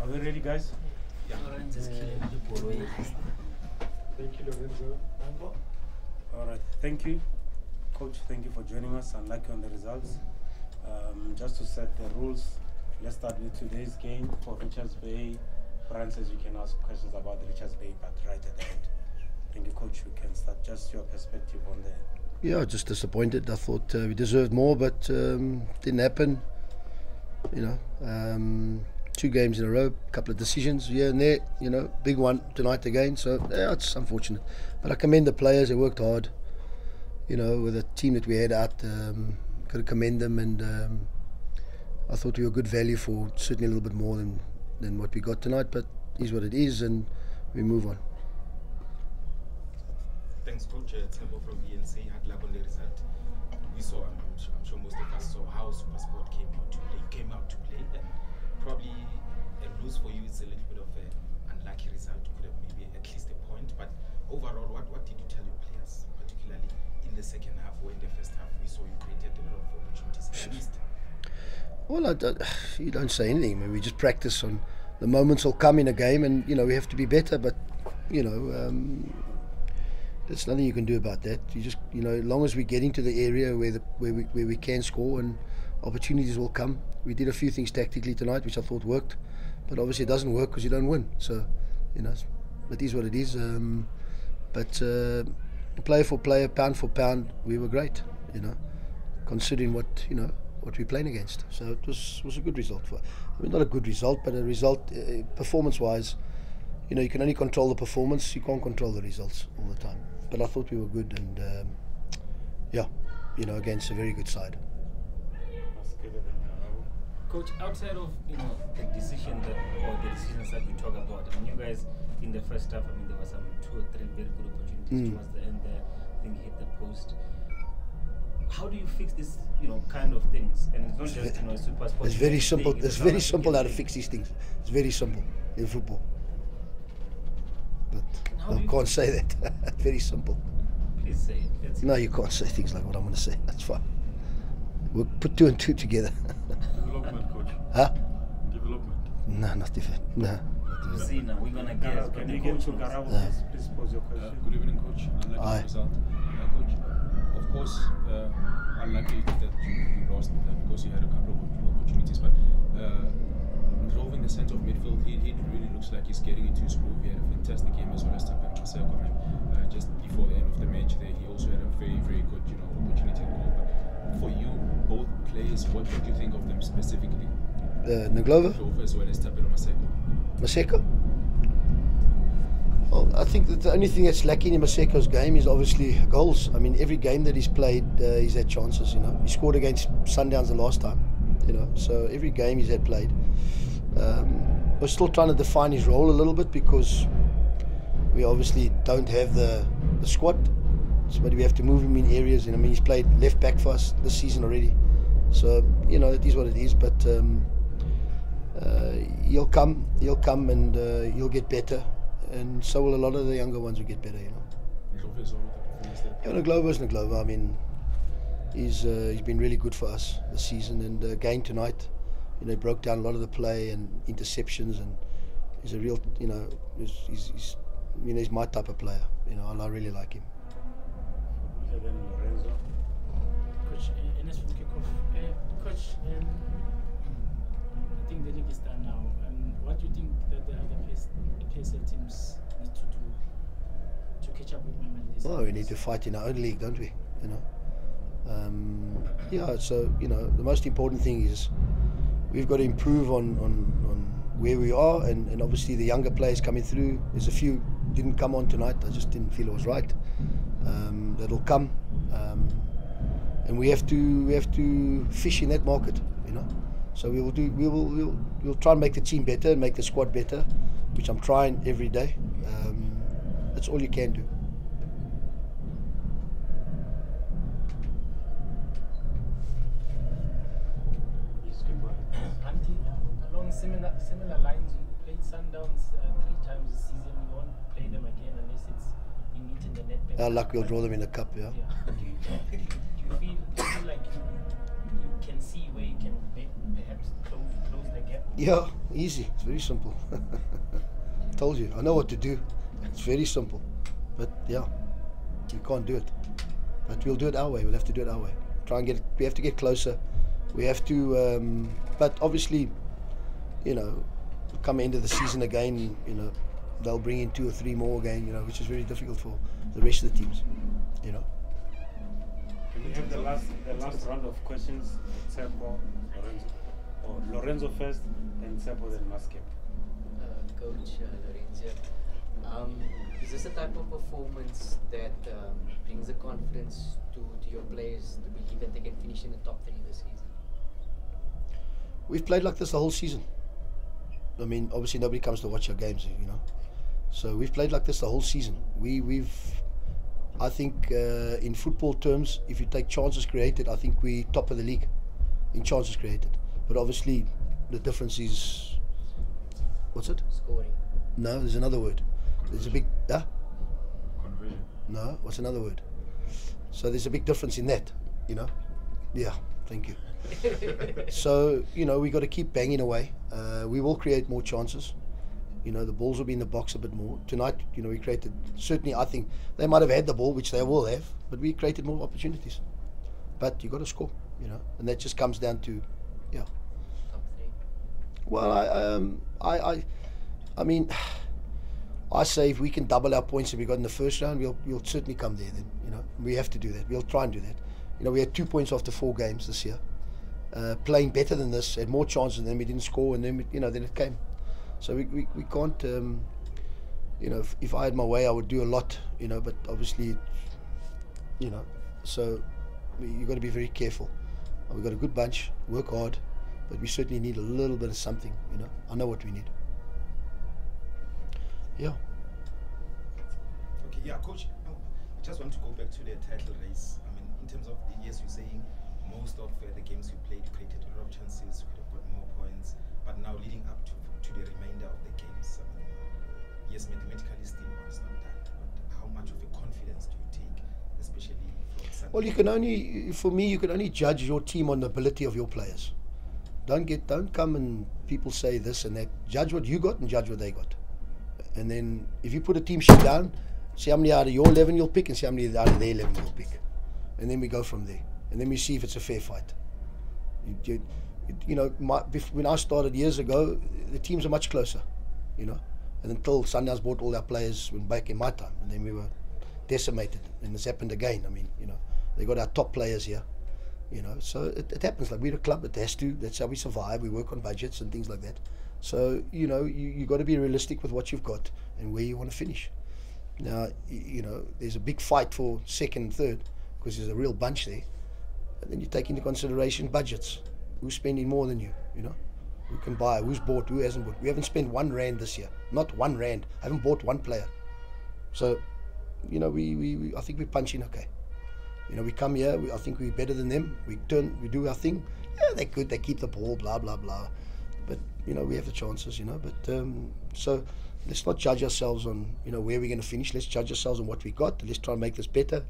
Are we ready, guys? Yeah. Thank you, Lorenzo. All right, thank you. Coach, thank you for joining us. Unlucky on the results. Just to set the rules, let's start with today's game for Richards Bay. Francis, you can ask questions about the Richards Bay, but right at the end. Thank you, Coach. We can start. Just your perspective on the... Yeah, just disappointed. I thought we deserved more, but didn't happen. You know, 2 games in a row, a couple of decisions here and there. You know, big one tonight again. So yeah, it's unfortunate. But I commend the players. They worked hard. You know, with the team that we had out, got to commend them. And I thought we were good value for certainly a little bit more than what we got tonight. But it is what it is, and we move on. Thanks, Coach. Tempo from BNC had luck on the result. We saw, I'm sure most of us saw how SuperSport came out to play. Came out to play, and probably a lose for you is a little bit of an unlucky result. Could have maybe at least a point. But overall, what did you tell your players, particularly in the second half, or in the first half? We saw you created a lot of opportunities. At least. Well, you don't say anything. I mean, we just practice on the moments will come in a game, and you know we have to be better. But you know. There's nothing you can do about that. You just, you know, as long as we're getting to the area where we can score and opportunities will come. We did a few things tactically tonight, which I thought worked, but obviously it doesn't work because you don't win. So, you know, it is what it is. But player for player, pound for pound, we were great. You know, considering what we're playing against. So it was a good result for. I mean, not a good result, but a result performance-wise. You know, you can only control the performance. You can't control the results all the time. But I thought we were good, and yeah, you know, against a very good side. Coach, outside of the decisions that we talk about, I mean, you guys in the first half, I mean, there were some 2 or 3 very good opportunities towards the end there. I think you hit the post. How do you fix this, kind of things? And it's not just SuperSport. It's very simple. It's very simple how to fix these things. It's very simple in football. But I can't say that. Very simple. Please say it. No, you can't say things like what I'm going to say. That's fine. We'll put 2 and 2 together. Development, Coach. Huh? Development. No, not development. No. See, now we're going to get... Can you get to Garabo, please pose your question. Good evening, Coach. Unlucky result. Coach, of course, unlucky that you lost because you had a couple of opportunities, but resolving the centre of midfield, he really looks like he's getting into his groove. He had a fantastic game as well as Tapera Maseko. I mean, just before the end of the match there, he also had a very, very good, opportunity at goal. But for you, both players, what did you think of them specifically? Naglova? Naglova as well as Tapera Maseko. Maseko? Well, I think that the only thing that's lacking in Maseko's game is obviously goals. I mean, every game that he's played, he's had chances, He scored against Sundowns the last time, So every game he's had played. We're still trying to define his role a little bit because we obviously don't have the squad. So, but we have to move him in areas. And I mean, he's played left back for us this season already. So, it is what it is. But he'll come and he'll get better. And so will a lot of the younger ones will get better, Naglova's Naglova. I mean, he's been really good for us this season. And again tonight, he broke down a lot of the play and interceptions, and he's a real, he's my type of player, and I really like him. Coach, Enes from Kickoff. Coach, I think the league is done now. What do you think that the other PSL teams need to do to catch up with Mamelodi? Well, we need to fight in our own league, don't we? Yeah. So the most important thing is we've got to improve on where we are, and obviously the younger players coming through. There's a few didn't come on tonight. I just didn't feel it was right. That'll come, and we have to fish in that market, So we'll try and make the team better and make the squad better, which I'm trying every day. That's all you can do. Along similar lines, you played Sundowns 3 times this season. You won't play them again unless it's you meet in the net. Luck we'll draw them in the cup, yeah. Do you feel like you can see where you can perhaps close the gap? Yeah, easy. It's very simple. Told you, I know what to do. It's very simple, but yeah, we can't do it. But we'll do it our way. We'll have to do it our way. Try and get. We have to get closer. We have to. But obviously, you know, come into the season again, you know, they'll bring in 2 or 3 more again, you know, which is very difficult for the rest of the teams, you know. We have the last round of questions. Tsepo, Lorenzo, or Lorenzo first, and Tsepo then Maskep. Coach Lorenzo, is this a type of performance that brings the confidence to your players to believe that they can finish in the top 3 this season? We've played like this the whole season. I mean, obviously nobody comes to watch our games, you know. So we've played like this the whole season. I think in football terms, if you take chances created, I think we top of the league in chances created. But obviously, the difference is, what's it? Scoring. No, there's another word. There's a big, Conversion. no, what's another word? So there's a big difference in that, you know. Yeah, thank you. So, you know, we got to keep banging away. We will create more chances. You know, the balls will be in the box a bit more. Tonight, you know, we created, certainly I think they might have had the ball, which they will have, but we created more opportunities. But you got to score, you know, and that just comes down to, yeah. Top 3. Well, I mean, I say if we can double our points that we got in the first round, we'll certainly come there then, you know. We have to do that. We'll try and do that. You know, we had 2 points after 4 games this year. Playing better than this, had more chances, and then we didn't score, and then, you know, then it came. So we can't, you know, if I had my way, I would do a lot, you know, but obviously, you know, so you've got to be very careful. We've got a good bunch, work hard, but we certainly need a little bit of something, you know. I know what we need. Yeah. Okay, yeah, Coach, I just want to go back to the title race. I mean, in terms of, yes, you're saying most of the games you played, you created a lot of chances, you could have got more points, but now leading up to the remainder of the games, I mean, yes, mathematically still it's not done, but how much of a confidence do you take, especially from Sunday? Well, you can only, for me, you can only judge your team on the ability of your players. Don't come and people say this and that. Judge what you got and judge what they got. And then if you put a team sheet down, see how many out of your 11 you'll pick and see how many out of their 11 you'll pick. And then we go from there. And then we see if it's a fair fight. You know, when I started years ago, the teams are much closer, you know. And until Sundowns bought all our players back in my time, and then we were decimated. And this happened again. I mean, you know, they got our top players here, you know. So it happens. Like we're a club, it has to. That's how we survive. We work on budgets and things like that. So, you know, you got to be realistic with what you've got and where you want to finish. Now, you know, there's a big fight for second and third because there's a real bunch there. And then you take into consideration budgets. Who's spending more than you, you know? Who can buy, who's bought, who hasn't bought. We haven't spent R1 this year. Not R1. I haven't bought one player. So, you know, I think we're punching okay. You know, we come here, I think we're better than them. We do our thing. Yeah, they're good, they keep the ball, blah, blah, blah. But, you know, we have the chances, you know. But, so, let's not judge ourselves on, you know, where we're going to finish. Let's judge ourselves on what we got. Let's try and make this better.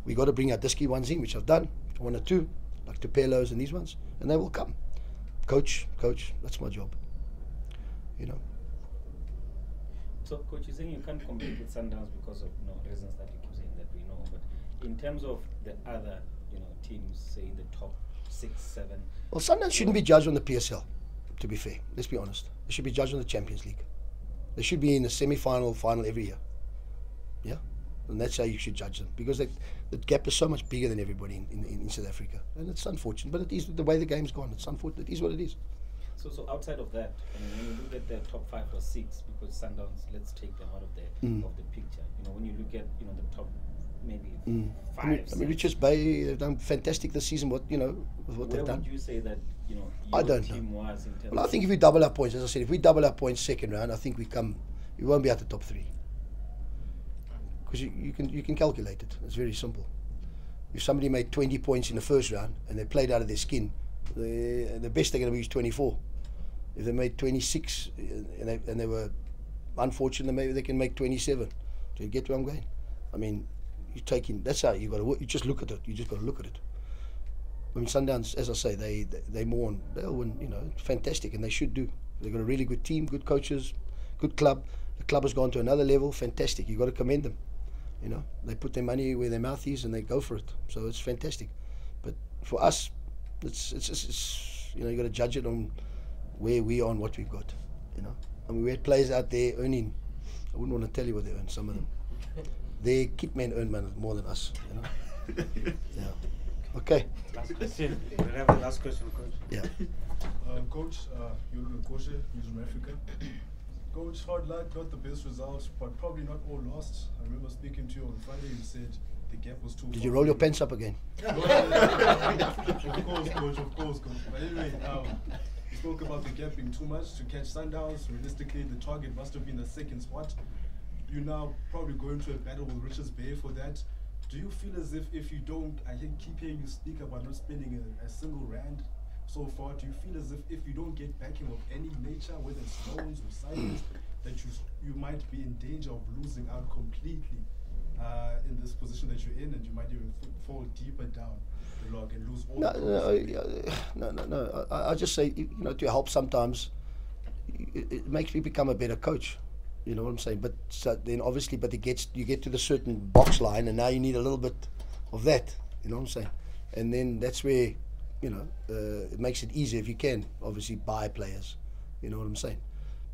We got to bring our disky ones in, which I've done. 1 or 2, like Tupelos and these ones, and they will come. Coach, that's my job. You know. So, Coach, you're saying you can't compete with Sundowns because of reasons that you keep saying that we know. But in terms of the other, teams, say the top 6, 7. Well, Sundowns shouldn't be judged on the PSL. To be fair, let's be honest. They should be judged on the Champions League. They should be in the semi-final, final every year. Yeah. And that's how you should judge them, because the gap is so much bigger than everybody in South Africa, and it's unfortunate. But it is the way the game's gone. It's unfortunate. It is what it is. So outside of that, when you look at the top 5 or 6, because Sundowns, let's take them out of the picture. When you look at the top maybe 5. I mean, Richards Bay, they've done fantastic this season. With what they've done. Where would you say that your I don't team know. was in terms? Well, I think if we double our points, as I said, if we double our points second round, I think we won't be at the top 3. Because you can calculate it. It's very simple. If somebody made 20 points in the first round and they played out of their skin, the best they're going to be is 24. If they made 26 and they were unfortunate, maybe they can make 27. Do you get where I'm going? I mean, that's how you got to work. You just look at it. You just got to look at it. I mean, Sundowns, as I say, they'll win. You know, fantastic, and they should do. They've got a really good team, good coaches, good club. The club has gone to another level. Fantastic. You've got to commend them. You know, they put their money where their mouth is and they go for it. So it's fantastic. But for us, it's you know, you got to judge it on where we are and what we've got. You know, I mean, we had players out there earning. I wouldn't want to tell you what they earn. Some of them, their kit men earn more than us. You know. Yeah. Okay. Last question. We have the last question, Coach. Yeah. Coach, you're the coach, News from Africa. Coach, hard luck, not the best results, but probably not all lost. I remember speaking to you on Friday. You said the gap was too. Did you roll your pants up again? Of course, coach. But anyway, you spoke about the gap being too much to catch Sundowns. Realistically, the target must have been the second spot. You now probably go into a battle with Richards Bay for that. Do you feel as if you don't, I keep hearing you speak about not spending a single rand so far, do you feel as if you don't get backing of any nature, whether it's loans or signings, that you might be in danger of losing out completely in this position that you're in, and you might even fall deeper down the log and lose all No. I just say, you know, to help sometimes, it makes me become a better coach. You know what I'm saying? But then obviously, you get to the certain box line, and now you need a little bit of that. You know what I'm saying? And then that's where, you know, it makes it easier if you can obviously buy players. You know what I'm saying?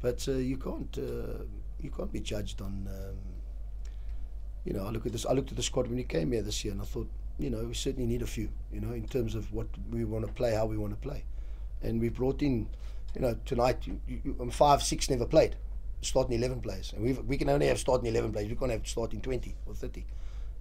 But you can't be judged on. You know, I looked at the squad when we came here this year, and I thought, you know, we certainly need a few. You know, in terms of what we want to play, how we want to play, and we brought in, you know, tonight 5, 6 never played. Starting 11 players, and we can only have starting 11 players. We can't have starting 20 or 30.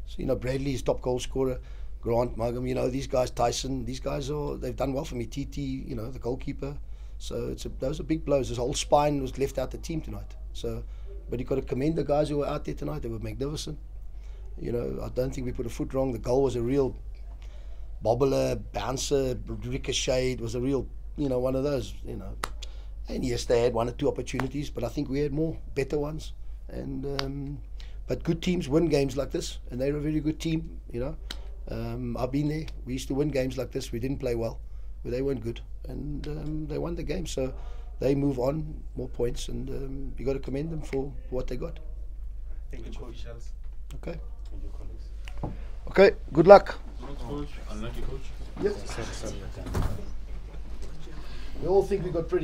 So, you know, Bradley is top goal scorer, Grant, Muggham, you know, these guys, Tyson, these guys they've done well for me. TT, you know, the goalkeeper. So those are big blows. His whole spine was left out the team tonight. So, but you got to commend the guys who were out there tonight. They were magnificent. You know, I don't think we put a foot wrong. The goal was a real bobbler, bouncer, ricochet. It was a real, you know, one of those, you know. And yes, they had 1 or 2 opportunities, but I think we had more better ones. And but good teams win games like this, and they're a very good team. You know, I've been there. We used to win games like this. We didn't play well, but they weren't good, and they won the game. So they move on, more points, and you got to commend them for what they got. Thank you, Coach. Okay. Thank you, colleagues. Okay. Good luck. Coach, unlucky coach. Yep. We all think we got pretty.